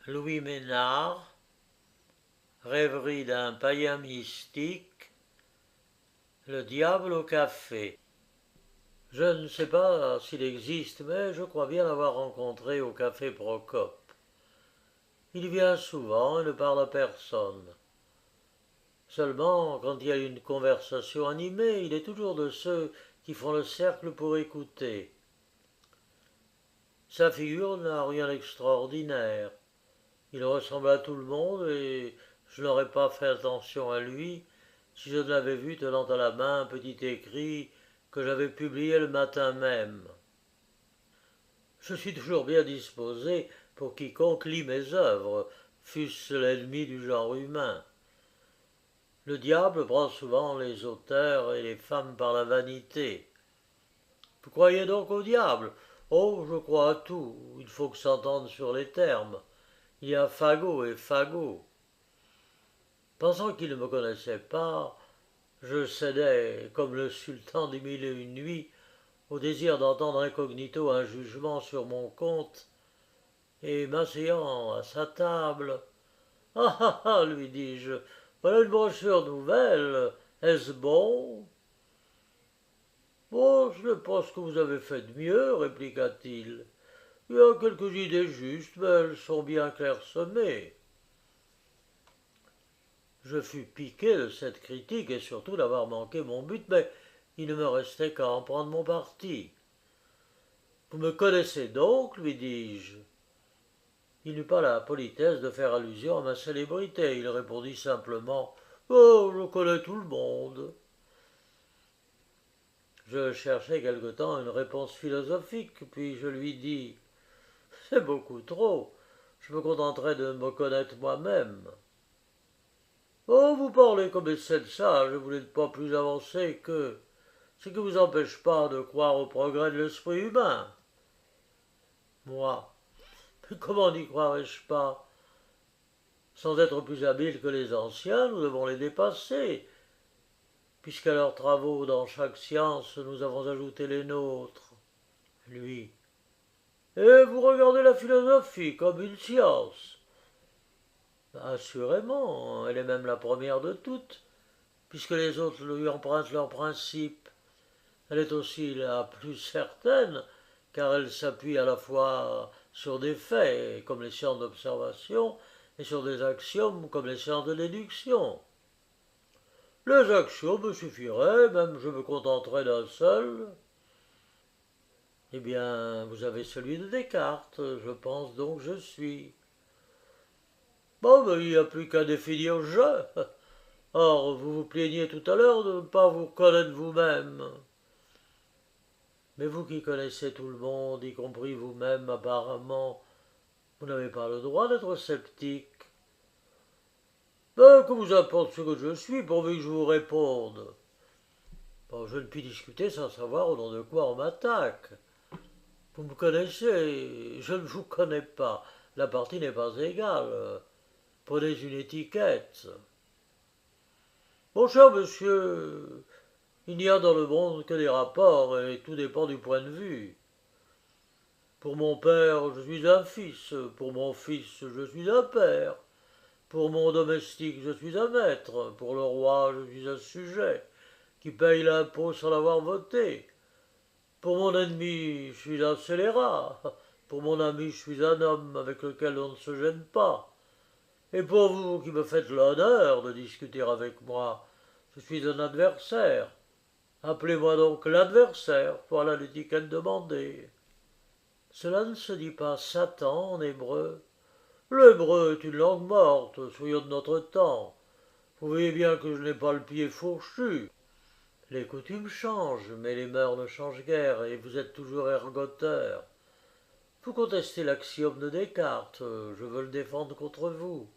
Louis Ménard, Rêverie d'un païen mystique, le diable au café. Je ne sais pas s'il existe, mais je crois bien l'avoir rencontré au café Procope. Il vient souvent et ne parle à personne. Seulement, quand il y a une conversation animée, il est toujours de ceux qui font le cercle pour écouter. Sa figure n'a rien d'extraordinaire. Il ressemble à tout le monde et je n'aurais pas fait attention à lui si je ne l'avais vu tenant à la main un petit écrit que j'avais publié le matin même. Je suis toujours bien disposé pour quiconque lit mes œuvres, fût-ce l'ennemi du genre humain. Le diable prend souvent les auteurs et les femmes par la vanité. Vous croyez donc au diable? Oh, je crois à tout. Il faut que s'entende sur les termes. Il y a fagot et fagot. Pensant qu'il ne me connaissait pas, je cédais, comme le sultan des mille et une nuits, au désir d'entendre incognito un jugement sur mon compte, et m'asseyant à sa table. Ah ah ah, lui dis-je, voilà une brochure nouvelle, est-ce bon? Bon, je ne pense que vous avez fait de mieux, répliqua-t-il. Il y a quelques idées justes, mais elles sont bien clairsemées. Je fus piqué de cette critique et surtout d'avoir manqué mon but, mais il ne me restait qu'à en prendre mon parti. Vous me connaissez donc, lui dis-je. Il n'eut pas la politesse de faire allusion à ma célébrité. Il répondit simplement Oh, je connais tout le monde. Je cherchai quelque temps une réponse philosophique, puis je lui dis C'est beaucoup trop. Je me contenterai de me connaître moi-même. Oh, vous parlez comme êtes sage, vous n'êtes pas plus avancé que. Ce qui ne vous empêche pas de croire au progrès de l'esprit humain. Moi, mais comment n'y croirais-je pas? Sans être plus habiles que les anciens, nous devons les dépasser, puisqu'à leurs travaux dans chaque science, nous avons ajouté les nôtres. Lui. Et vous regardez la philosophie comme une science. Assurément, elle est même la première de toutes, puisque les autres lui empruntent leurs principes. Elle est aussi la plus certaine, car elle s'appuie à la fois sur des faits, comme les sciences d'observation, et sur des axiomes, comme les sciences de déduction. Les axiomes me suffiraient, même je me contenterais d'un seul. Eh bien, vous avez celui de Descartes, je pense donc je suis. Bon, ben, il n'y a plus qu'à définir je. Or, vous vous plaigniez tout à l'heure de ne pas vous connaître vous-même. Mais vous qui connaissez tout le monde, y compris vous-même apparemment, vous n'avez pas le droit d'être sceptique. Ben, que vous importe ce que je suis, pourvu que je vous réponde. Bon, je ne puis discuter sans savoir au nom de quoi on m'attaque. Vous me connaissez, je ne vous connais pas. La partie n'est pas égale. Prenez une étiquette. Mon cher monsieur, il n'y a dans le monde que des rapports et tout dépend du point de vue. Pour mon père, je suis un fils. Pour mon fils, je suis un père. Pour mon domestique, je suis un maître. Pour le roi, je suis un sujet qui paye l'impôt sans l'avoir voté. Pour mon ennemi, je suis un scélérat. Pour mon ami, je suis un homme avec lequel on ne se gêne pas. Et pour vous qui me faites l'honneur de discuter avec moi, je suis un adversaire. Appelez-moi donc l'adversaire, voilà l'étiquette demandée. Cela ne se dit pas Satan en hébreu. L'hébreu est une langue morte, soyons de notre temps. Vous voyez bien que je n'ai pas le pied fourchu. Les coutumes changent, mais les mœurs ne changent guère, et vous êtes toujours ergoteur. Vous contestez l'axiome de Descartes, je veux le défendre contre vous.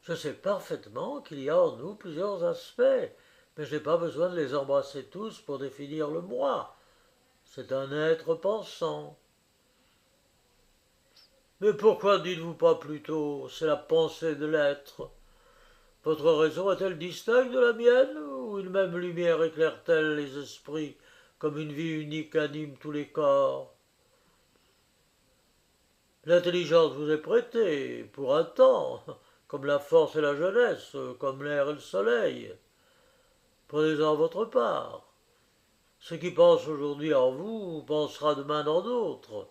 Je sais parfaitement qu'il y a en nous plusieurs aspects, mais je n'ai pas besoin de les embrasser tous pour définir le moi. C'est un être pensant. Mais pourquoi dites-vous pas plutôt c'est la pensée de l'être? Votre raison est-elle distincte de la mienne, ou une même lumière éclaire-t-elle les esprits comme une vie unique anime tous les corps? L'intelligence vous est prêtée, pour un temps, comme la force et la jeunesse, comme l'air et le soleil. Prenez-en votre part. Ce qui pense aujourd'hui en vous pensera demain dans d'autres.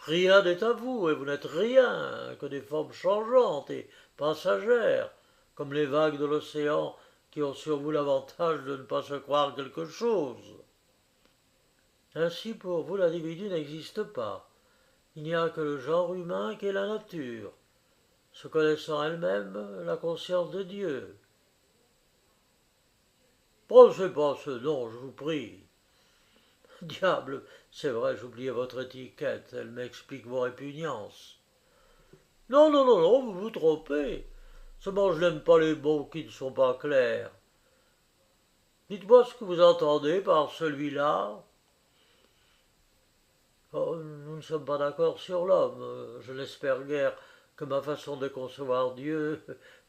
Rien n'est à vous, et vous n'êtes rien que des formes changeantes et passagères, comme les vagues de l'océan qui ont sur vous l'avantage de ne pas se croire quelque chose. Ainsi, pour vous, l'individu n'existe pas. Il n'y a que le genre humain qui est la nature, se connaissant elle-même la conscience de Dieu. Prononcez pas ce nom, je vous prie. Diable, c'est vrai, j'oubliais votre étiquette, elle m'explique vos répugnances. Non, non, non, non, vous vous trompez. Seulement, je n'aime pas les mots qui ne sont pas clairs. Dites-moi ce que vous entendez par celui-là. Oh, nous ne sommes pas d'accord sur l'homme. Je n'espère guère que ma façon de concevoir Dieu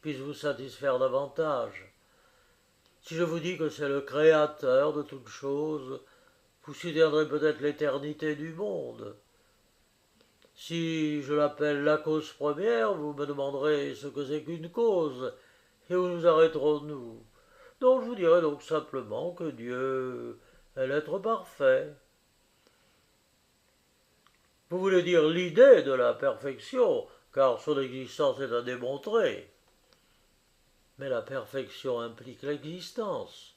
puisse vous satisfaire davantage. Si je vous dis que c'est le créateur de toutes choses, vous soutiendrez peut-être l'éternité du monde. Si je l'appelle la cause première, vous me demanderez ce que c'est qu'une cause, et où nous arrêterons-nous? Donc je vous dirai donc simplement que Dieu est l'être parfait. Vous voulez dire l'idée de la perfection, car son existence est à démontrer. Mais la perfection implique l'existence.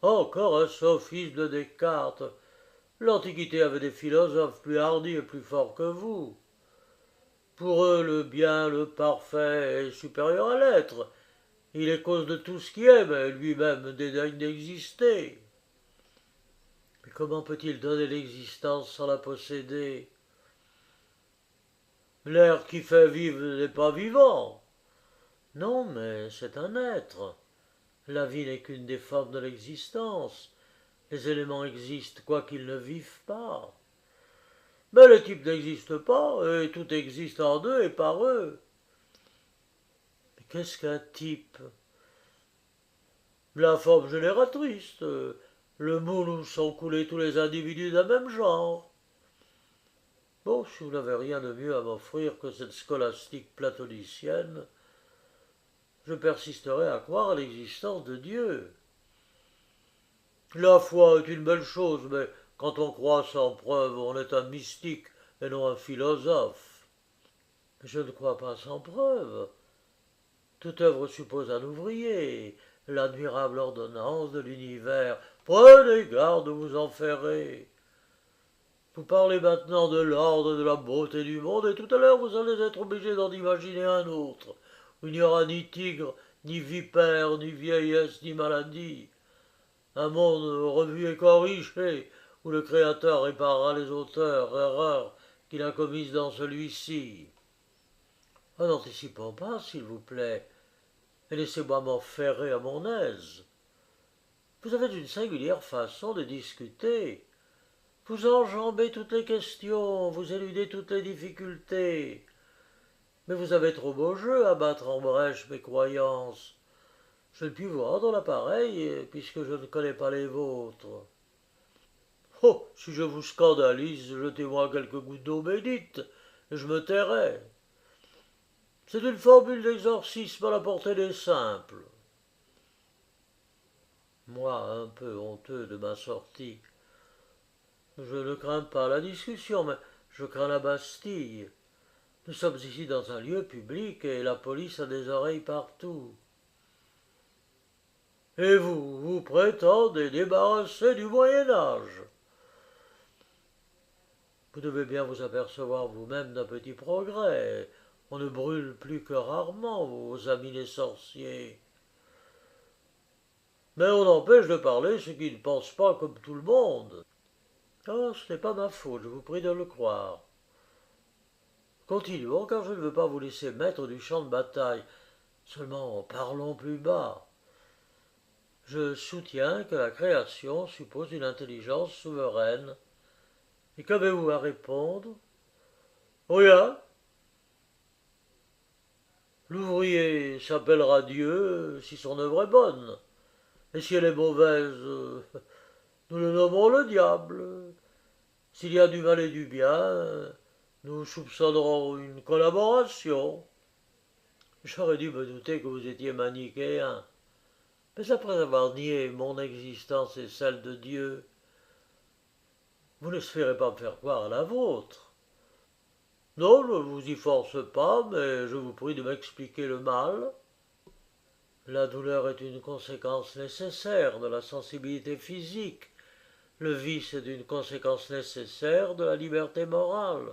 Encore un sophisme de Descartes. L'Antiquité avait des philosophes plus hardis et plus forts que vous. Pour eux, le bien, le parfait est supérieur à l'être. Il est cause de tout ce qui est, mais lui-même dédaigne d'exister. Mais comment peut-il donner l'existence sans la posséder? L'air qui fait vivre n'est pas vivant. Non, mais c'est un être. La vie n'est qu'une des formes de l'existence. Les éléments existent quoiqu'ils ne vivent pas. Mais les types n'existent pas, et tout existe en eux et par eux. Mais qu'est-ce qu'un type? La forme génératrice, le moule où sont coulés tous les individus d'un même genre. Bon, si vous n'avez rien de mieux à m'offrir que cette scolastique platonicienne, je persisterai à croire à l'existence de Dieu. La foi est une belle chose, mais quand on croit sans preuve, on est un mystique et non un philosophe. Mais je ne crois pas sans preuve. Toute œuvre suppose un ouvrier, l'admirable ordonnance de l'univers. Prenez garde de vous en ferrer. Vous parlez maintenant de l'ordre et de la beauté du monde, et tout à l'heure vous allez être obligé d'en imaginer un autre, où il n'y aura ni tigre, ni vipère, ni vieillesse, ni maladie. Un monde revu et corrigé, où le Créateur réparera les auteurs, erreurs qu'il a commises dans celui-ci. Oh, n'anticipons pas, s'il vous plaît, et laissez-moi m'enferrer à mon aise. Vous avez une singulière façon de discuter. Vous enjambez toutes les questions, vous éludez toutes les difficultés. Mais vous avez trop beau jeu à battre en brèche mes croyances. Je ne puis vous rendre l'appareil, puisque je ne connais pas les vôtres. Oh, si je vous scandalise, jetez-moi quelques gouttes d'eau bénite, et je me tairai. C'est une formule d'exorcisme à la portée des simples. Moi, un peu honteux de ma sortie, je ne crains pas la discussion, mais je crains la Bastille. Nous sommes ici dans un lieu public et la police a des oreilles partout. Et vous prétendez débarrasser du Moyen-Âge? Vous devez bien vous apercevoir vous-même d'un petit progrès. On ne brûle plus que rarement, vos amis les sorciers. Mais on empêche de parler ceux qui ne pensent pas comme tout le monde. Oh, ce n'est pas ma faute, je vous prie de le croire. Continuons, car je ne veux pas vous laisser maître du champ de bataille. Seulement, parlons plus bas. Je soutiens que la création suppose une intelligence souveraine. Et qu'avez-vous à répondre? Rien. L'ouvrier s'appellera Dieu si son œuvre est bonne. Et si elle est mauvaise, nous le nommerons le diable. S'il y a du mal et du bien, Nous soupçonnerons une collaboration. J'aurais dû me douter que vous étiez manichéen. Mais après avoir nié mon existence et celle de Dieu, vous n'espérez pas me faire croire à la vôtre. Non, je ne vous y force pas, mais je vous prie de m'expliquer le mal. La douleur est une conséquence nécessaire de la sensibilité physique. Le vice est une conséquence nécessaire de la liberté morale.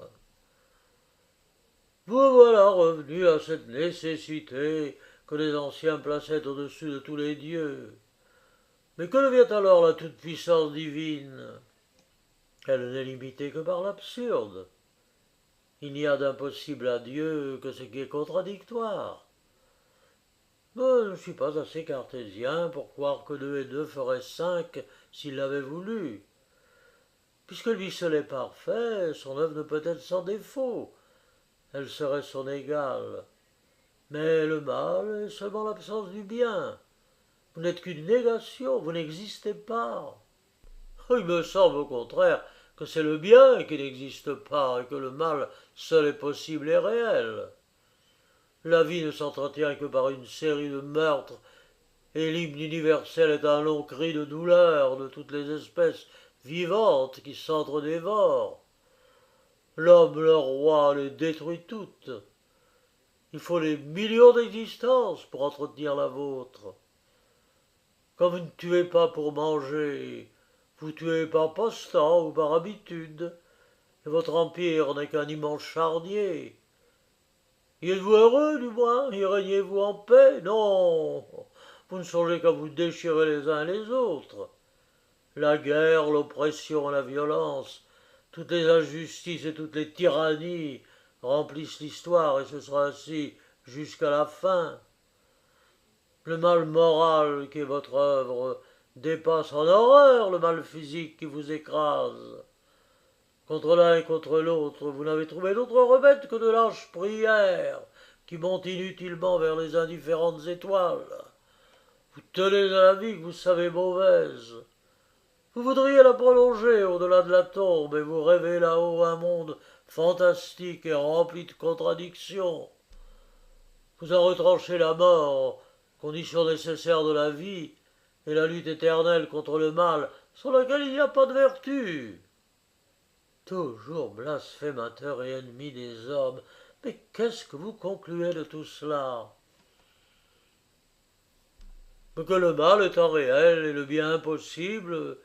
Vous voilà revenu à cette nécessité que les anciens plaçaient au-dessus de tous les dieux. Mais que devient alors la toute-puissance divine? Elle n'est limitée que par l'absurde. Il n'y a d'impossible à Dieu que ce qui est contradictoire. Je ne suis pas assez cartésien pour croire que 2 et 2 feraient 5 s'il l'avait voulu. Puisque lui seul est parfait, son œuvre ne peut être sans défaut. Elle serait son égale. Mais le mal est seulement l'absence du bien. Vous n'êtes qu'une négation, vous n'existez pas. Il me semble au contraire que c'est le bien qui n'existe pas et que le mal seul est possible et réel. La vie ne s'entretient que par une série de meurtres, et l'hymne universel est un long cri de douleur de toutes les espèces vivantes qui s'entre-dévorent. L'homme, le roi, les détruit toutes. Il faut des millions d'existences pour entretenir la vôtre. Quand vous ne tuez pas pour manger, vous tuez par passe-temps ou par habitude, et votre empire n'est qu'un immense charnier. Y êtes-vous heureux, du moins? Y régnez-vous en paix? Non. Vous ne songez qu'à vous déchirer les uns les autres. La guerre, l'oppression, la violence, toutes les injustices et toutes les tyrannies remplissent l'histoire, et ce sera ainsi jusqu'à la fin. Le mal moral qui est votre œuvre dépasse en horreur le mal physique qui vous écrase. Contre l'un et contre l'autre, vous n'avez trouvé d'autre remède que de lâches prières qui montent inutilement vers les indifférentes étoiles. Vous tenez à la vie que vous savez mauvaise. Vous voudriez la prolonger au-delà de la tombe et vous rêvez là-haut un monde fantastique et rempli de contradictions. Vous en retranchez la mort, condition nécessaire de la vie, et la lutte éternelle contre le mal, sans laquelle il n'y a pas de vertu. Toujours blasphémateur et ennemi des hommes, mais qu'est-ce que vous concluez de tout cela? Que le mal étant réel et le bien impossible,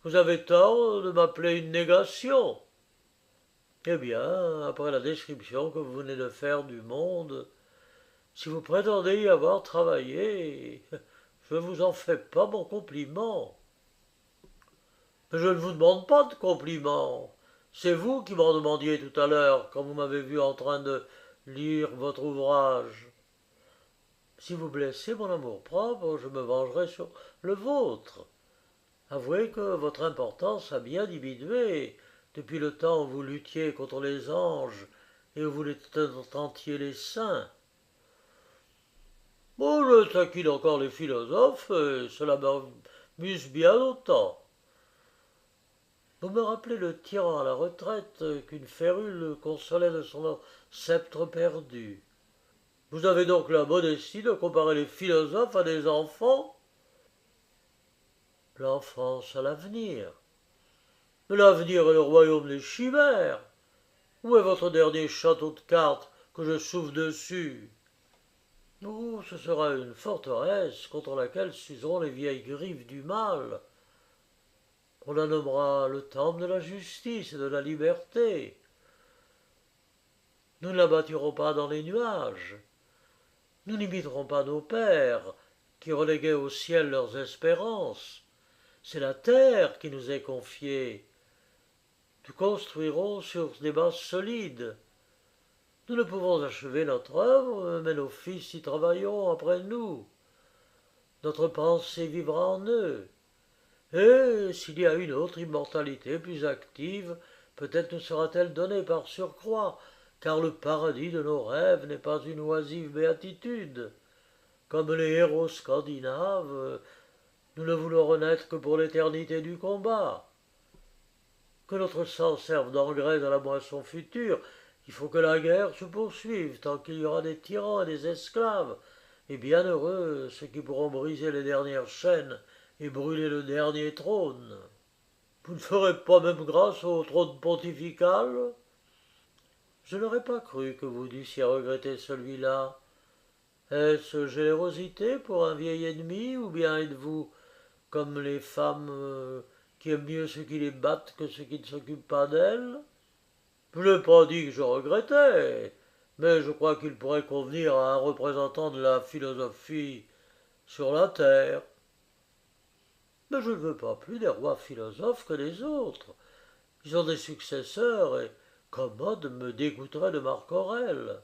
vous avez tort de m'appeler une négation. Eh bien, après la description que vous venez de faire du monde, si vous prétendez y avoir travaillé, je ne vous en fais pas mon compliment. Mais je ne vous demande pas de compliment. C'est vous qui m'en demandiez tout à l'heure quand vous m'avez vu en train de lire votre ouvrage. Si vous blessez mon amour-propre, je me vengerai sur le vôtre. Avouez que votre importance a bien diminué depuis le temps où vous luttiez contre les anges et où vous tentiez les saints. Bon, je taquine encore les philosophes, et cela m'amuse bien autant. Vous me rappelez le tyran à la retraite qu'une férule consolait de son sceptre perdu. Vous avez donc la modestie de comparer les philosophes à des enfants? L'enfance à l'avenir. Mais l'avenir est le royaume des chimères. Où est votre dernier château de cartes que je souffle dessus? Oh, ce sera une forteresse contre laquelle s'useront les vieilles griffes du mal. On la nommera le temple de la justice et de la liberté. Nous ne la bâtirons pas dans les nuages. Nous n'imiterons pas nos pères, qui reléguaient au ciel leurs espérances. C'est la terre qui nous est confiée. Nous construirons sur des bases solides. Nous ne pouvons achever notre œuvre, mais nos fils y travailleront après nous. Notre pensée vivra en eux. Et s'il y a une autre immortalité plus active, peut-être nous sera-t-elle donnée par surcroît, car le paradis de nos rêves n'est pas une oisive béatitude. Comme les héros scandinaves, nous ne voulons renaître que pour l'éternité du combat. que notre sang serve d'engrais à la moisson future. Il faut que la guerre se poursuive tant qu'il y aura des tyrans et des esclaves. Et bien heureux ceux qui pourront briser les dernières chaînes et brûler le dernier trône. Vous ne ferez pas même grâce au trône pontifical? Je n'aurais pas cru que vous dussiez regretter celui-là. Est-ce générosité pour un vieil ennemi, ou bien êtes-vous comme les femmes qui aiment mieux ceux qui les battent que ceux qui ne s'occupent pas d'elles? Je n'ai pas dit que je regrettais, mais je crois qu'il pourrait convenir à un représentant de la philosophie sur la terre. Mais je ne veux pas plus des rois philosophes que des autres. Ils ont des successeurs, et Commode me dégoûterait de Marc Aurèle.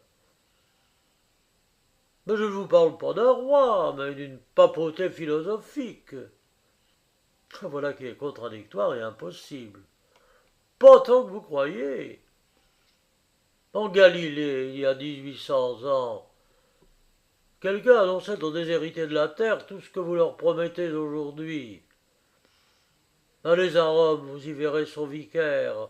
Mais je ne vous parle pas d'un roi, mais d'une papauté philosophique. Voilà qui est contradictoire et impossible. Pas tant que vous croyez. En Galilée, il y a 1800 ans, quelqu'un annonçait aux déshérités de la terre tout ce que vous leur promettez aujourd'hui. Allez à Rome, vous y verrez son vicaire,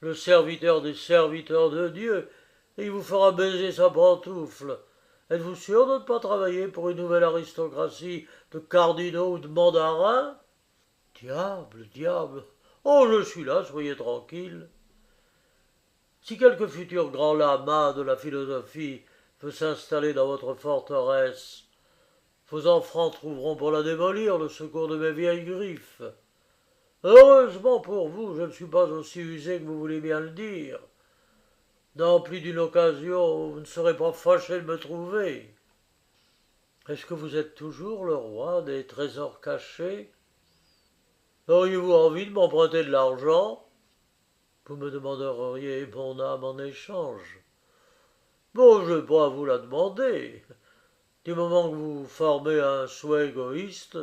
le serviteur des serviteurs de Dieu, et il vous fera baiser sa pantoufle. Êtes-vous sûr de ne pas travailler pour une nouvelle aristocratie de cardinaux ou de mandarins? Diable, diable. Oh, je suis là, soyez tranquille. Si quelque futur grand lama de la philosophie veut s'installer dans votre forteresse, vos enfants trouveront pour la démolir le secours de mes vieilles griffes. Heureusement pour vous, je ne suis pas aussi usé que vous voulez bien le dire. Dans plus d'une occasion, vous ne serez pas fâché de me trouver. Est-ce que vous êtes toujours le roi des trésors cachés? Auriez-vous envie de m'emprunter de l'argent? Vous me demanderiez mon âme en échange. Bon, je n'ai pas à vous la demander. Du moment que vous formez un souhait égoïste,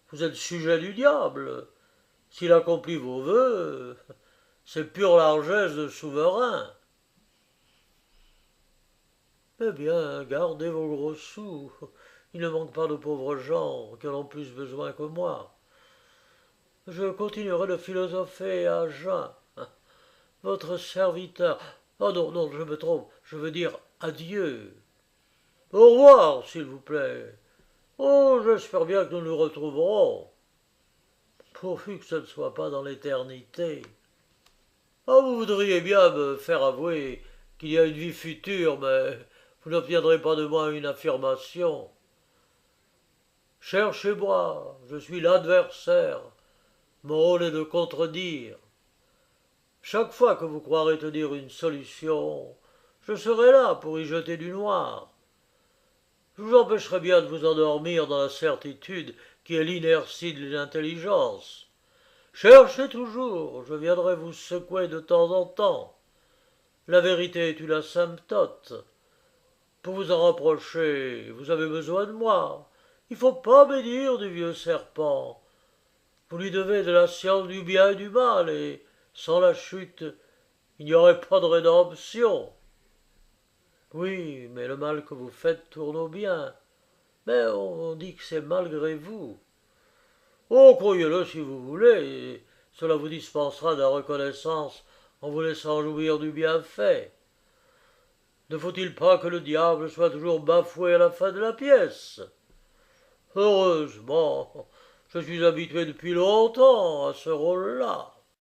vous êtes sujet du diable. S'il accomplit vos vœux, c'est pure largesse de souverain. Eh bien, gardez vos gros sous. Il ne manque pas de pauvres gens qui en ont plus besoin que moi. Je continuerai de philosopher à jeun. Votre serviteur. Oh non, non, je me trompe. Je veux dire adieu. Au revoir, s'il vous plaît. Oh, j'espère bien que nous nous retrouverons. Pourvu que ce ne soit pas dans l'éternité. Oh, vous voudriez bien me faire avouer qu'il y a une vie future, mais vous n'obtiendrez pas de moi une affirmation. Cherchez-moi, je suis l'adversaire. Mon rôle est de contredire. Chaque fois que vous croirez tenir une solution, je serai là pour y jeter du noir. Je vous empêcherai bien de vous endormir dans la certitude qui est l'inertie de l'intelligence. Cherchez toujours, je viendrai vous secouer de temps en temps. La vérité est une asymptote. Pour vous en rapprocher, vous avez besoin de moi. Il ne faut pas médire du vieux serpent. Vous lui devez de la science du bien et du mal, et sans la chute, il n'y aurait pas de rédemption. Oui, mais le mal que vous faites tourne au bien. Mais on dit que c'est malgré vous. Oh, croyez-le si vous voulez, et cela vous dispensera de la reconnaissance en vous laissant jouir du bienfait. Ne faut-il pas que le diable soit toujours bafoué à la fin de la pièce? Heureusement, je suis habitué depuis longtemps à ce rôle-là.